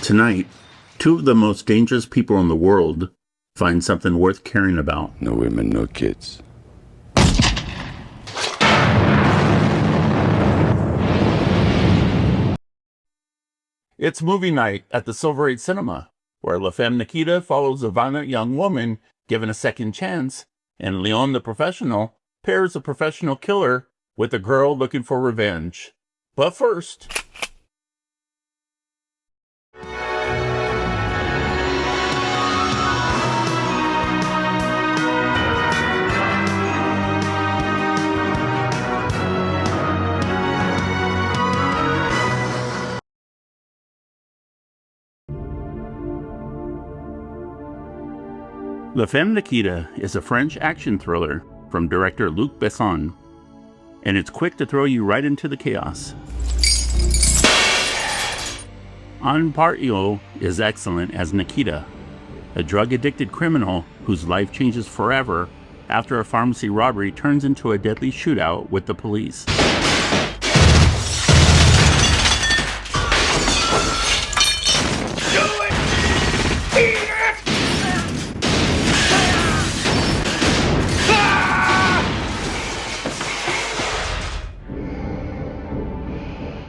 Tonight, two of the most dangerous people in the world find something worth caring about. No women, no kids. It's movie night at the Silver 8 Cinema, where La Femme Nikita follows a violent young woman given a second chance, and Leon the professional pairs a professional killer with a girl looking for revenge. But first... La Femme Nikita is a French action thriller from director Luc Besson, and it's quick to throw you right into the chaos. Anne Pardieu is excellent as Nikita, a drug-addicted criminal whose life changes forever after a pharmacy robbery turns into a deadly shootout with the police.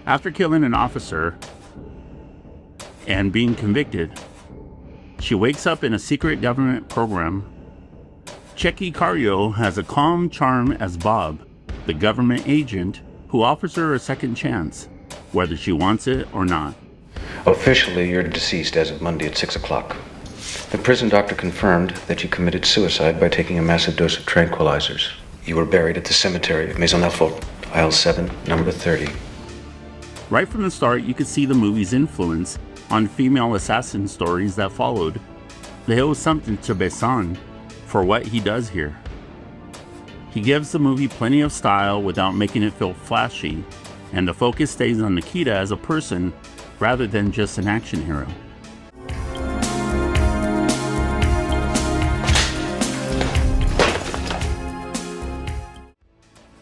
After killing an officer and being convicted, she wakes up in a secret government program. Checky Cario has a calm charm as Bob, the government agent who offers her a second chance, whether she wants it or not. Officially, you're deceased as of Monday at 6 o'clock. The prison doctor confirmed that you committed suicide by taking a massive dose of tranquilizers. You were buried at the cemetery of Maison Alfort, aisle 7, number 30. Right from the start, you could see the movie's influence on female assassin stories that followed. They owe something to Besson for what he does here. He gives the movie plenty of style without making it feel flashy, and the focus stays on Nikita as a person rather than just an action hero.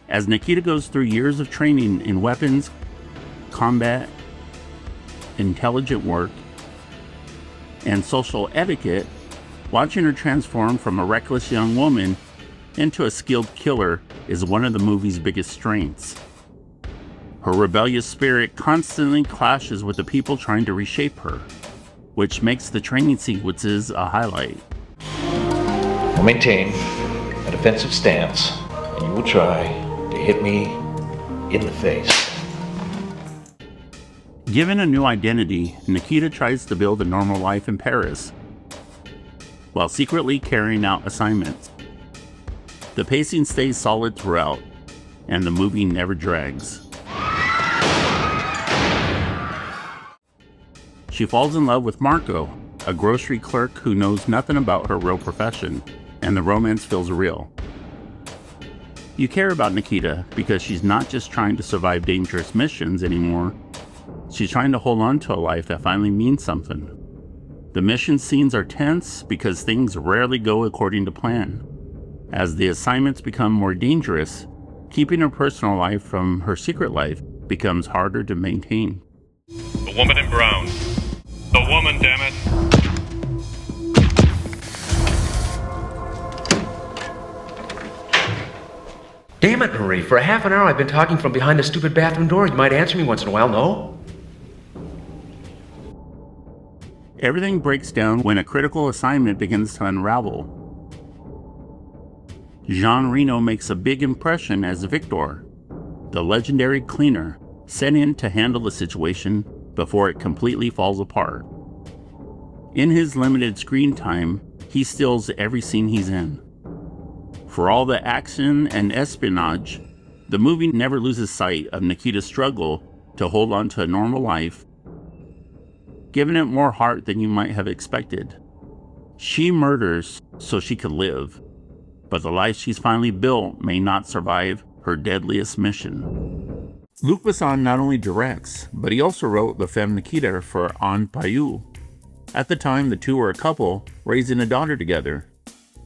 As Nikita goes through years of training in weapons, combat, intelligent work, and social etiquette, watching her transform from a reckless young woman into a skilled killer is one of the movie's biggest strengths. Her rebellious spirit constantly clashes with the people trying to reshape her, which makes the training sequences a highlight. I'll maintain a defensive stance, and you will try to hit me in the face. Given a new identity, Nikita tries to build a normal life in Paris, while secretly carrying out assignments. The pacing stays solid throughout, and the movie never drags. She falls in love with Marco, a grocery clerk who knows nothing about her real profession, and the romance feels real. You care about Nikita because she's not just trying to survive dangerous missions anymore. She's trying to hold on to a life that finally means something. The mission scenes are tense because things rarely go according to plan. As the assignments become more dangerous, keeping her personal life from her secret life becomes harder to maintain. The woman in brown. The woman, damn it. Damn it, Marie. For a half an hour I've been talking from behind the stupid bathroom door. You might answer me once in a while, no? Everything breaks down when a critical assignment begins to unravel. Jean Reno makes a big impression as Victor, the legendary cleaner, sent in to handle the situation before it completely falls apart. In his limited screen time, he steals every scene he's in. For all the action and espionage, the movie never loses sight of Nikita's struggle to hold on to a normal life, giving it more heart than you might have expected. She murders so she could live, but the life she's finally built may not survive her deadliest mission. Luc Besson not only directs, but he also wrote La Femme Nikita for Anne Pardieu. At the time, the two were a couple, raising a daughter together.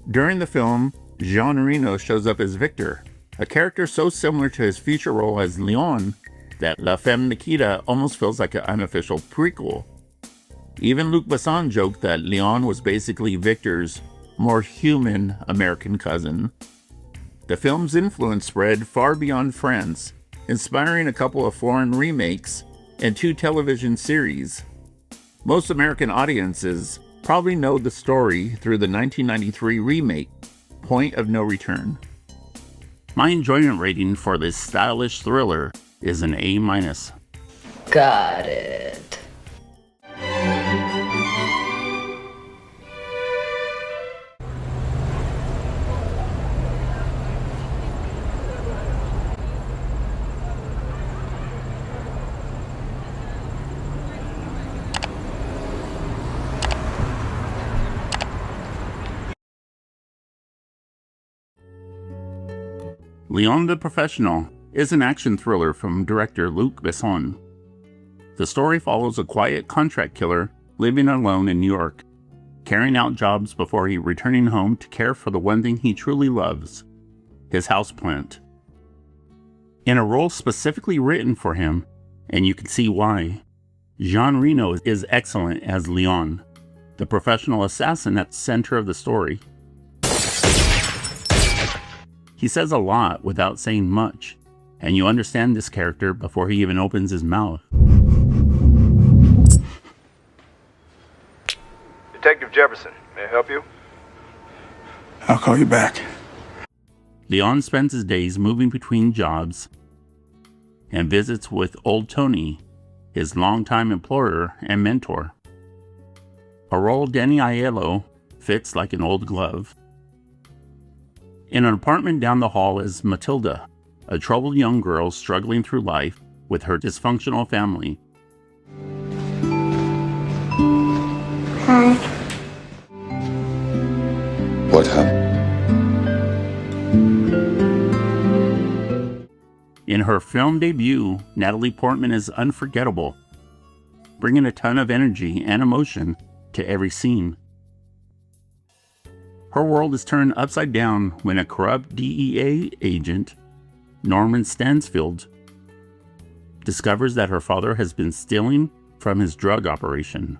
During the film, Jean Reno shows up as Victor, a character so similar to his future role as Leon that La Femme Nikita almost feels like an unofficial prequel. Even Luc Besson joked that Léon was basically Victor's more human American cousin. The film's influence spread far beyond France, inspiring a couple of foreign remakes and 2 television series. Most American audiences probably know the story through the 1993 remake, Point of No Return. My enjoyment rating for this stylish thriller is an A-. Got it. Léon the Professional is an action thriller from director Luc Besson. The story follows a quiet contract killer living alone in New York, carrying out jobs before returning home to care for the one thing he truly loves, his houseplant. In a role specifically written for him, and you can see why, Jean Reno is excellent as Léon, the professional assassin at the center of the story. He says a lot without saying much, and you understand this character before he even opens his mouth. Detective Jefferson, may I help you? I'll call you back. Léon spends his days moving between jobs and visits with old Tony, his longtime employer and mentor. A role Danny Aiello fits like an old glove. In an apartment down the hall is Matilda, a troubled young girl struggling through life with her dysfunctional family. Hi. What happened? In her film debut, Natalie Portman is unforgettable, bringing a ton of energy and emotion to every scene. Her world is turned upside down when a corrupt DEA agent, Norman Stansfield, discovers that her father has been stealing from his drug operation.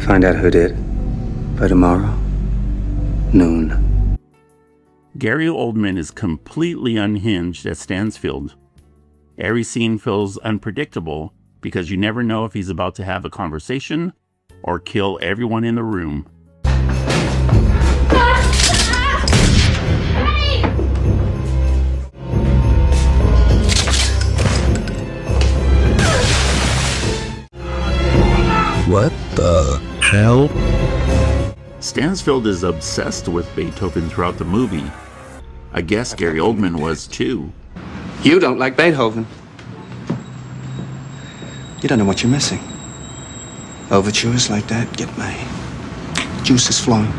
Find out who did by tomorrow, noon. Gary Oldman is completely unhinged as Stansfield. Every scene feels unpredictable because you never know if he's about to have a conversation or kill everyone in the room. What the hell? Stansfield is obsessed with Beethoven throughout the movie. I guess Gary Oldman was too. You don't like Beethoven. You don't know what you're missing. Overtures like that get my juices flowing.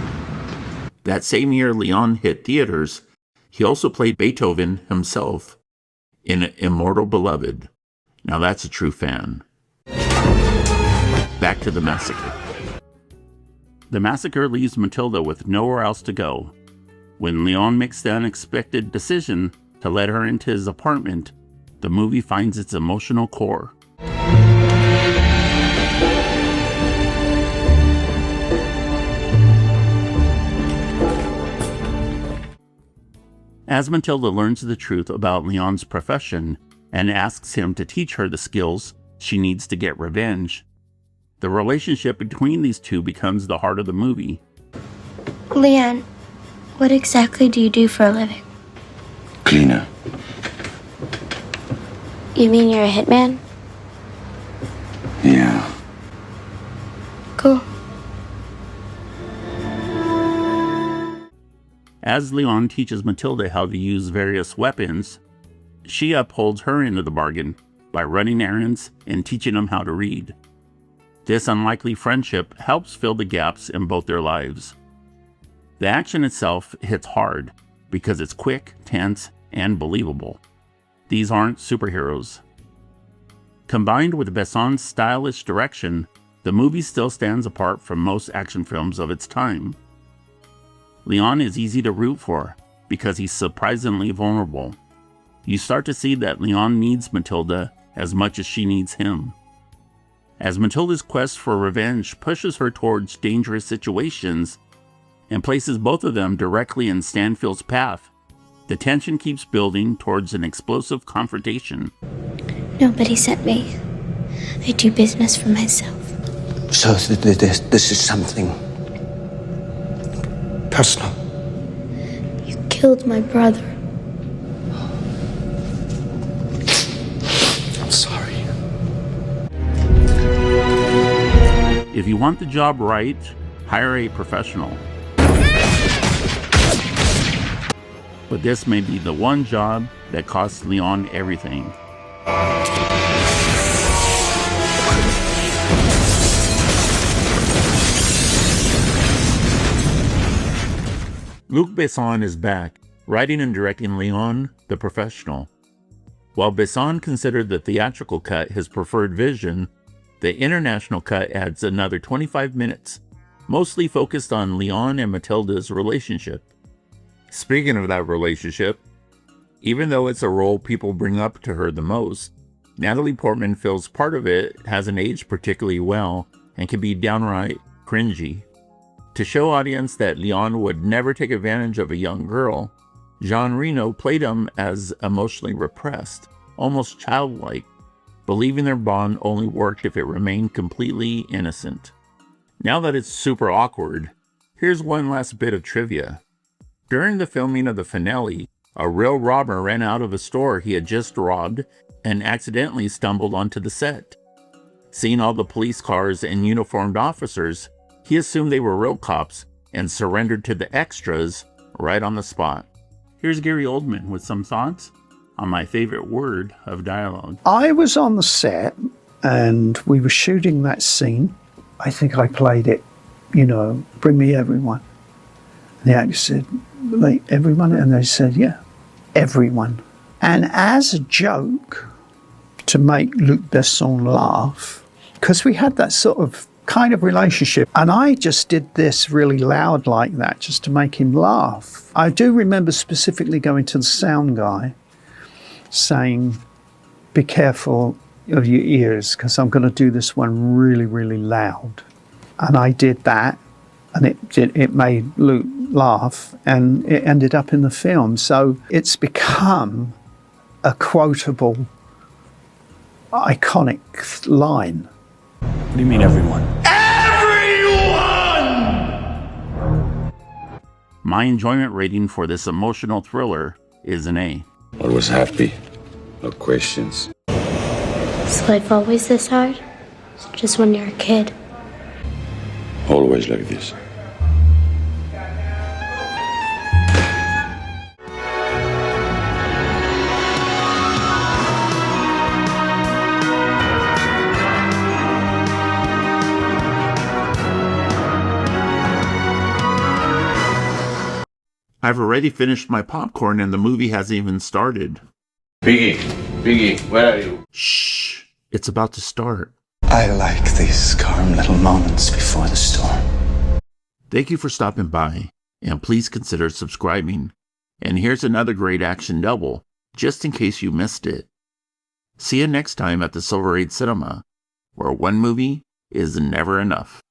That same year Léon hit theaters, he also played Beethoven himself in Immortal Beloved. Now that's a true fan. Back to the massacre. The massacre leaves Matilda with nowhere else to go. When Léon makes the unexpected decision to let her into his apartment, the movie finds its emotional core. As Matilda learns the truth about Léon's profession and asks him to teach her the skills she needs to get revenge, the relationship between these two becomes the heart of the movie. Leon, what exactly do you do for a living? Cleaner. You mean you're a hitman? Yeah. Cool. As Léon teaches Matilda how to use various weapons, she upholds her end of the bargain by running errands and teaching them how to read. This unlikely friendship helps fill the gaps in both their lives. The action itself hits hard because it's quick, tense, and believable. These aren't superheroes. Combined with Besson's stylish direction, the movie still stands apart from most action films of its time. Léon is easy to root for because he's surprisingly vulnerable, you start to see that Leon needs Matilda as much as she needs him. As Matilda's quest for revenge pushes her towards dangerous situations and places both of them directly in Stanfield's path, the tension keeps building towards an explosive confrontation. Nobody sent me. I do business for myself. So this is something personal. You killed my brother. I'm sorry. If you want the job right, hire a professional. But this may be the one job that costs Leon everything. Luc Besson is back, writing and directing Leon, the Professional. While Besson considered the theatrical cut his preferred vision, the international cut adds another 25 minutes, mostly focused on Leon and Matilda's relationship. Speaking of that relationship, even though it's a role people bring up to her the most, Natalie Portman feels part of it hasn't aged particularly well and can be downright cringy. To show audience that Leon would never take advantage of a young girl, Jean Reno played him as emotionally repressed, almost childlike, believing their bond only worked if it remained completely innocent. Now that it's super awkward, here's one last bit of trivia. During the filming of the finale, a real robber ran out of a store he had just robbed and accidentally stumbled onto the set. Seeing all the police cars and uniformed officers, he assumed they were real cops and surrendered to the extras right on the spot. Here's Gary Oldman with some thoughts on my favorite word of dialogue. I was on the set and we were shooting that scene. I think I played it, bring me everyone. And the actor said, like, everyone? And they said, yeah, everyone. And as a joke, to make Luc Besson laugh, because we had that sort of kind of relationship, and I just did this really loud like that just to make him laugh. I do remember specifically going to the sound guy saying, be careful of your ears because I'm going to do this one really, really loud. And I did that, and it made Luke laugh, and it ended up in the film. So it's become a quotable, iconic line. What do you mean, everyone? My enjoyment rating for this emotional thriller is an A. Always happy. No questions. Is life always this hard? Just when you're a kid? Always like this. I've already finished my popcorn and the movie hasn't even started. Biggie, where are you? Shh, it's about to start. I like these calm little moments before the storm. Thank you for stopping by, and please consider subscribing. And here's another great action double, just in case you missed it. See you next time at the Silver Age Cinema, where one movie is never enough.